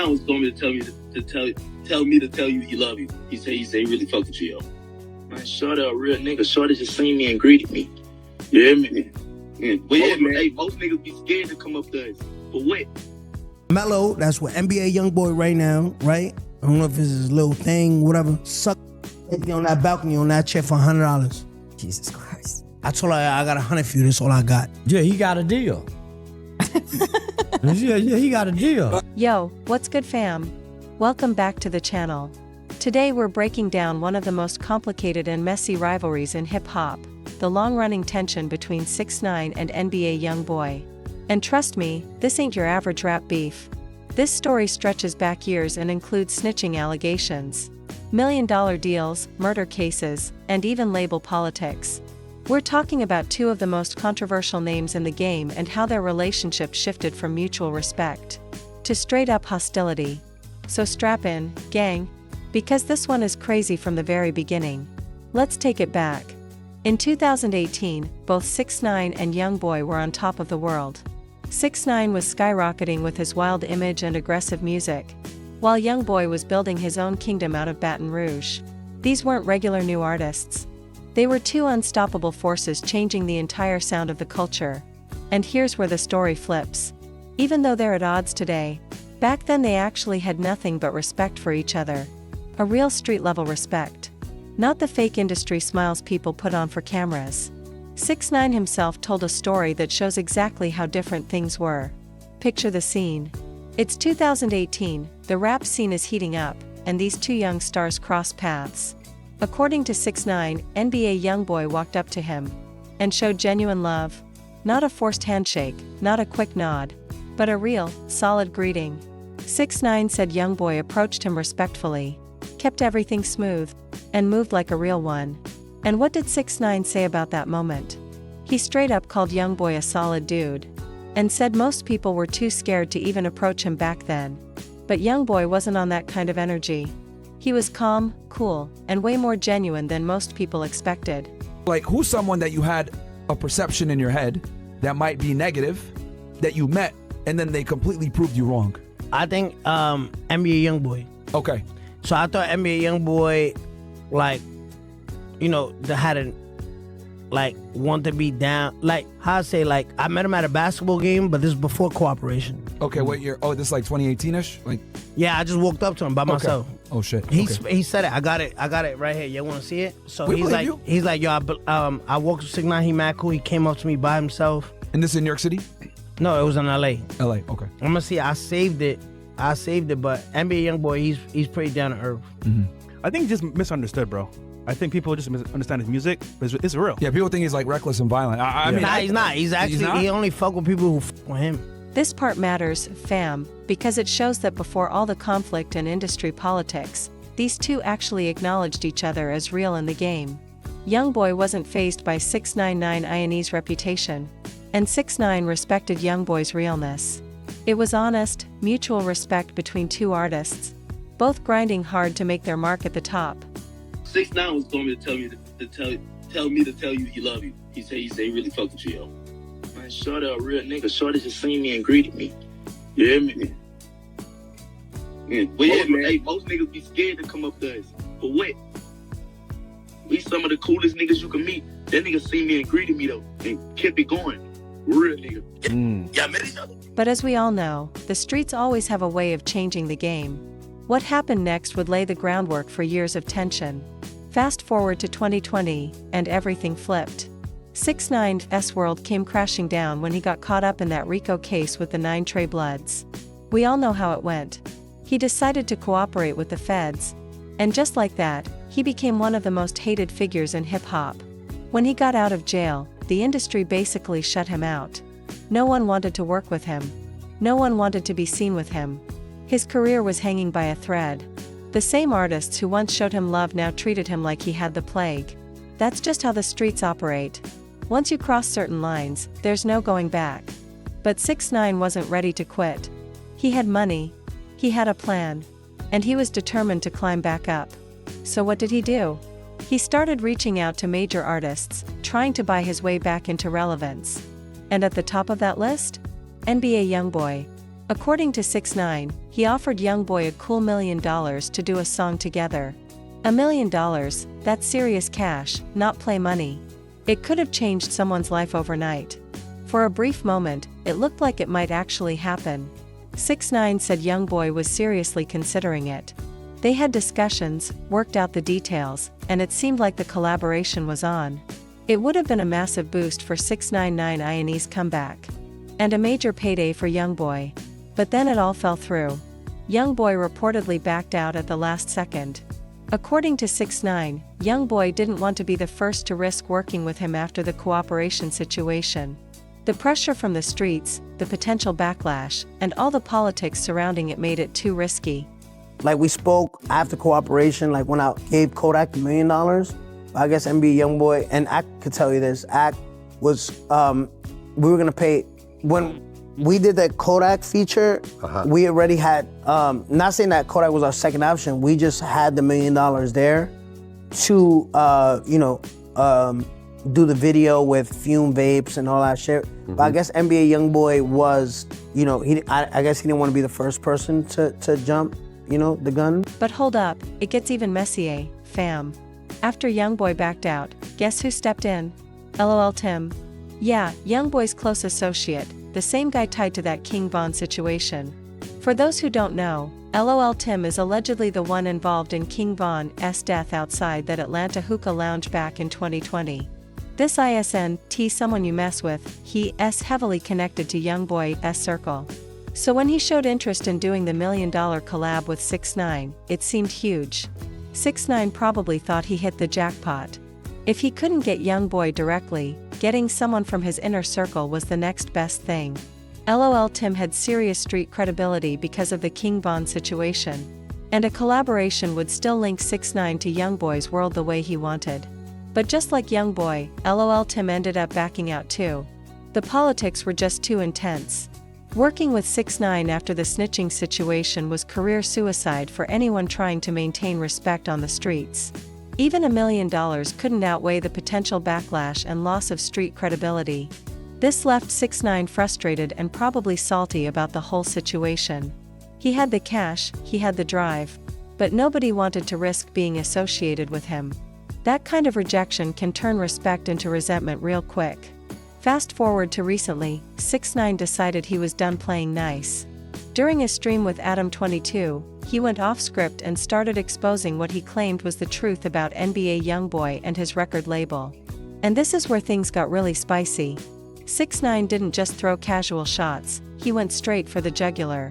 6ix9ine was going to tell me to tell you he love you. He said he really fucked with you, yo. Man, Shorty a real nigga. Shorty just seen me and greeted me. You hear me? Yeah. But yeah, man. Hey, most niggas be scared to come up to us. For what? Mello, that's what NBA YoungBoy right now, right? I don't know if it's his little thing, whatever. Suck on that balcony on that chair for $100. Jesus Christ. I told her I got 100 for you. That's all I got. Yeah, he got a deal. yeah, he got a deal. Yo, what's good, fam? Welcome back to the channel. Today we're breaking down one of the most complicated and messy rivalries in hip-hop, the long-running tension between 6ix9ine and NBA YoungBoy. And trust me, this ain't your average rap beef. This story stretches back years and includes snitching allegations, million-dollar deals, murder cases, and even label politics. We're talking about two of the most controversial names in the game and how their relationship shifted from mutual respect to straight-up hostility. So strap in, gang, because this one is crazy from the very beginning. Let's take it back. In 2018, both 6ix9ine and YoungBoy were on top of the world. 6ix9ine was skyrocketing with his wild image and aggressive music, while YoungBoy was building his own kingdom out of Baton Rouge. These weren't regular new artists. They were two unstoppable forces changing the entire sound of the culture. And here's where the story flips. Even though they're at odds today, back then they actually had nothing but respect for each other. A real street-level respect. Not the fake industry smiles people put on for cameras. 6ix9ine himself told a story that shows exactly how different things were. Picture the scene. It's 2018, the rap scene is heating up, and these two young stars cross paths. According to 6ix9ine, NBA YoungBoy walked up to him and showed genuine love. Not a forced handshake, not a quick nod, but a real, solid greeting. 6ix9ine said YoungBoy approached him respectfully, kept everything smooth, and moved like a real one. And what did 6ix9ine say about that moment? He straight up called YoungBoy a solid dude, and said most people were too scared to even approach him back then. But YoungBoy wasn't on that kind of energy. He was calm, cool, and way more genuine than most people expected. Like, who's someone that you had a perception in your head that might be negative, that you met, and then they completely proved you wrong? I think NBA YoungBoy. Okay. So I thought NBA YoungBoy, like, you know, they hadn't, like, want to be down. Like, how I say, like, I met him at a basketball game, but this is before cooperation. Okay, what year? Oh, this is like 2018-ish? Like, yeah, I just walked up to him by myself. Oh shit. He said it. I got it right here. You want to see it? So We he's believe like, you. he's like, yo, I walked with 6ix9ine. He mad cool. He came up to me by himself. And this in New York City? No, it was in LA. LA, okay. I'm gonna see. I saved it, but NBA YoungBoy, he's pretty down to earth. Mm-hmm. I think he's just misunderstood, bro. I think people just misunderstand his music, but it's real. Yeah, people think he's like reckless and violent. I mean, Nah, he's not. He's actually, not? he only fuck with people who fuck with him. This part matters, fam, because it shows that before all the conflict and industry politics, these two actually acknowledged each other as real in the game. YoungBoy wasn't fazed by 6ix9ine's reputation, and 6ix9ine respected YoungBoy's realness. It was honest, mutual respect between two artists, both grinding hard to make their mark at the top. 6ix9ine was going to tell me to tell you he love you. He said he really fucked with you, yo. Man, Shorty a real nigga. Shorty just seen me and greeted me. You hear me? Yeah. But yeah, man. Hey, most niggas be scared to come up to us. For what? We some of the coolest niggas you can meet. That nigga seen me and greeted me though, and kept it going. Real nigga. Y'all met each other. But as we all know, the streets always have a way of changing the game. What happened next would lay the groundwork for years of tension. Fast forward to 2020, and everything flipped. 6ix9ine's world came crashing down when he got caught up in that RICO case with the 9 Trey Bloods. We all know how it went. He decided to cooperate with the feds. And just like that, he became one of the most hated figures in hip-hop. When he got out of jail, the industry basically shut him out. No one wanted to work with him. No one wanted to be seen with him. His career was hanging by a thread. The same artists who once showed him love now treated him like he had the plague. That's just how the streets operate. Once you cross certain lines, there's no going back. But 6ix9ine wasn't ready to quit. He had money, he had a plan, and he was determined to climb back up. So what did he do? He started reaching out to major artists, trying to buy his way back into relevance. And at the top of that list? NBA YoungBoy. According to 6ix9ine, he he offered YoungBoy a cool $1 million to do a song together. $1 million, that's serious cash, not play money. It could have changed someone's life overnight. For a brief moment, it looked like it might actually happen. 6ix9ine said YoungBoy was seriously considering it. They had discussions, worked out the details, and it seemed like the collaboration was on. It would have been a massive boost for 6ix9ine's comeback. And a major payday for YoungBoy. But then it all fell through. YoungBoy reportedly backed out at the last second. According to 6ix9ine, YoungBoy didn't want to be the first to risk working with him after the cooperation situation. The pressure from the streets, the potential backlash, and all the politics surrounding it made it too risky. Like we spoke after cooperation, like when I gave Kodak $1 million, I guess NBA YoungBoy, and I could tell you this, Act was, we were gonna pay, when we did that Kodak feature, we already had, not saying that Kodak was our second option, we just had the $1 million there to, do the video with fume vapes and all that shit. But I guess NBA YoungBoy was, I guess he didn't want to be the first person to jump, the gun. But hold up, it gets even messier, fam. After YoungBoy backed out, guess who stepped in? LOL Tim. Yeah, YoungBoy's close associate, the same guy tied to that King Von situation. For those who don't know, LOL Tim is allegedly the one involved in King Von's death outside that Atlanta hookah lounge back in 2020. This ISNT someone you mess with, he's heavily connected to YoungBoy's circle. So when he showed interest in doing the $1 million collab with 6ix9ine, it seemed huge. 6ix9ine probably thought he hit the jackpot. If he couldn't get YoungBoy directly, getting someone from his inner circle was the next best thing. LOL Tim had serious street credibility because of the King Von situation. And a collaboration would still link 6ix9ine to YoungBoy's world the way he wanted. But just like YoungBoy, LOL Tim ended up backing out too. The politics were just too intense. Working with 6ix9ine after the snitching situation was career suicide for anyone trying to maintain respect on the streets. Even $1 million couldn't outweigh the potential backlash and loss of street credibility. This left 6ix9ine frustrated and probably salty about the whole situation. He had the cash, he had the drive, but nobody wanted to risk being associated with him. That kind of rejection can turn respect into resentment real quick. Fast forward to recently, 6ix9ine decided he was done playing nice. During a stream with Adam22, he went off script and started exposing what he claimed was the truth about NBA YoungBoy and his record label. And this is where things got really spicy. 6ix9ine didn't just throw casual shots, he went straight for the jugular.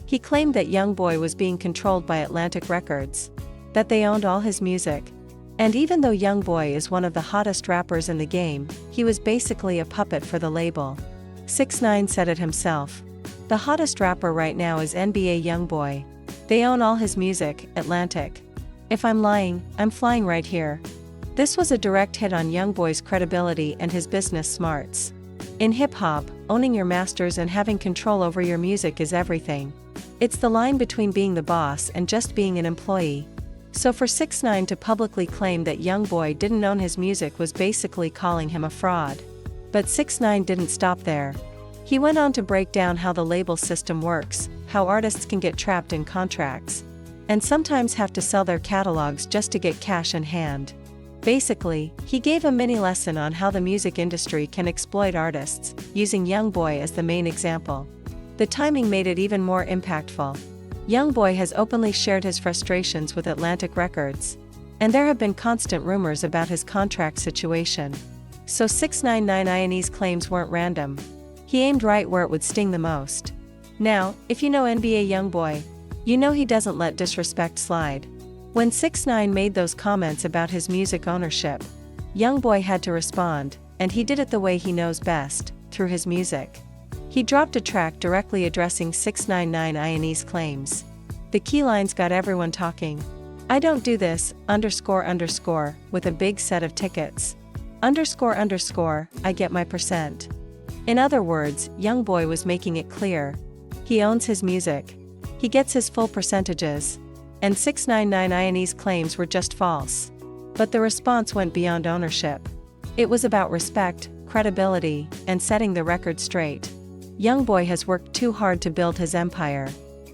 He claimed that YoungBoy was being controlled by Atlantic Records, that they owned all his music. And even though YoungBoy is one of the hottest rappers in the game, he was basically a puppet for the label. 6ix9ine said it himself. The hottest rapper right now is NBA YoungBoy. They own all his music, Atlantic. If I'm lying, I'm flying right here. This was a direct hit on YoungBoy's credibility and his business smarts. In hip-hop, owning your masters and having control over your music is everything. It's the line between being the boss and just being an employee. So for 6ix9ine to publicly claim that YoungBoy didn't own his music was basically calling him a fraud. But 6ix9ine didn't stop there. He went on to break down how the label system works, how artists can get trapped in contracts, and sometimes have to sell their catalogs just to get cash in hand. Basically, he gave a mini lesson on how the music industry can exploit artists, using YoungBoy as the main example. The timing made it even more impactful. YoungBoy has openly shared his frustrations with Atlantic Records, and there have been constant rumors about his contract situation. So 6ix9ine's claims weren't random. He aimed right where it would sting the most. Now, if you know NBA YoungBoy, you know he doesn't let disrespect slide. When 6ix9ine made those comments about his music ownership, YoungBoy had to respond, and he did it the way he knows best, through his music. He dropped a track directly addressing 6ix9ine's claims. The key lines got everyone talking. I don't do this, __, with a big set of tickets. __, I get my percent. In other words, YoungBoy was making it clear. He owns his music. He gets his full percentages. And 6ix9ine's claims were just false. But the response went beyond ownership. It was about respect, credibility, and setting the record straight. YoungBoy has worked too hard to build his empire.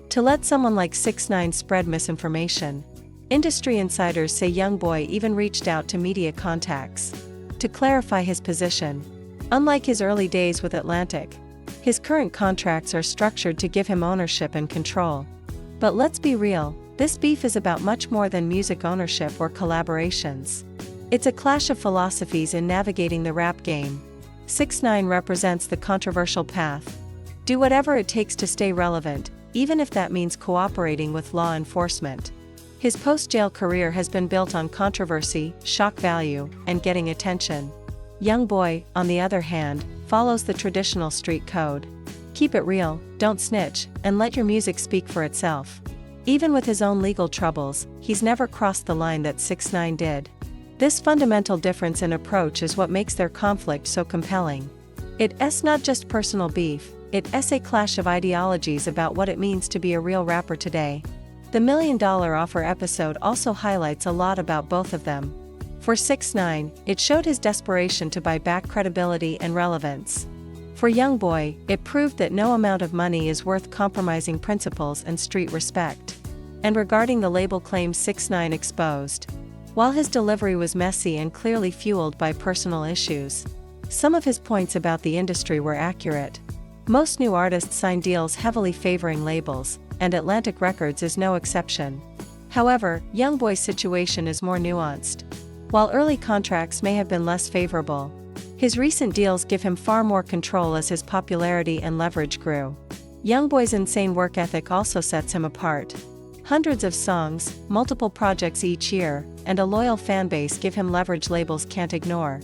to let someone like 6ix9ine spread misinformation. Industry insiders say YoungBoy even reached out to media contacts to clarify his position. Unlike his early days with Atlantic, his current contracts are structured to give him ownership and control. But let's be real, this beef is about much more than music ownership or collaborations. It's a clash of philosophies in navigating the rap game. 6ix9ine represents the controversial path. Do whatever it takes to stay relevant, even if that means cooperating with law enforcement. His post-jail career has been built on controversy, shock value, and getting attention. YoungBoy, on the other hand, follows the traditional street code. Keep it real, don't snitch, and let your music speak for itself. Even with his own legal troubles, he's never crossed the line that 6ix9ine did. This fundamental difference in approach is what makes their conflict so compelling. It's not just personal beef, it's a clash of ideologies about what it means to be a real rapper today. The $1 Million Offer episode also highlights a lot about both of them. For 6ix9ine, it showed his desperation to buy back credibility and relevance. For YoungBoy, it proved that no amount of money is worth compromising principles and street respect. And regarding the label claims 6ix9ine exposed, while his delivery was messy and clearly fueled by personal issues, some of his points about the industry were accurate. Most new artists sign deals heavily favoring labels, and Atlantic Records is no exception. However, YoungBoy's situation is more nuanced. While early contracts may have been less favorable, his recent deals give him far more control as his popularity and leverage grew. YoungBoy's insane work ethic also sets him apart. Hundreds of songs, multiple projects each year, and a loyal fanbase give him leverage labels can't ignore.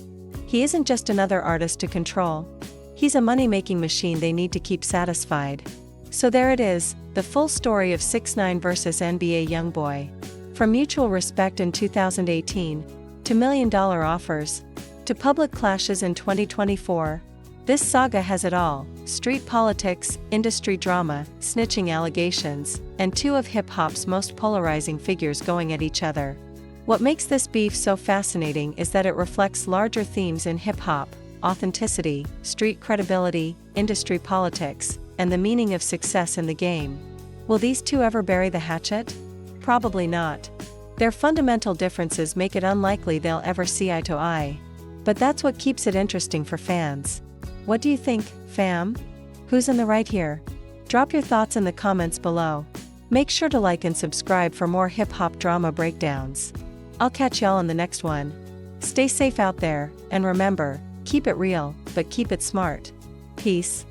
He isn't just another artist to control. He's a money-making machine they need to keep satisfied. So there it is, the full story of 6ix9ine versus NBA YoungBoy. From mutual respect in 2018, to $1 Million Offers, to public clashes in 2024, this saga has it all: street politics, industry drama, snitching allegations, and two of hip-hop's most polarizing figures going at each other. What makes this beef so fascinating is that it reflects larger themes in hip-hop: authenticity, street credibility, industry politics, and the meaning of success in the game. Will these two ever bury the hatchet? Probably not. Their fundamental differences make it unlikely they'll ever see eye to eye. But that's what keeps it interesting for fans. What do you think, fam? Who's in the right here? Drop your thoughts in the comments below. Make sure to like and subscribe for more hip-hop drama breakdowns. I'll catch y'all in the next one. Stay safe out there, and remember, keep it real, but keep it smart. Peace.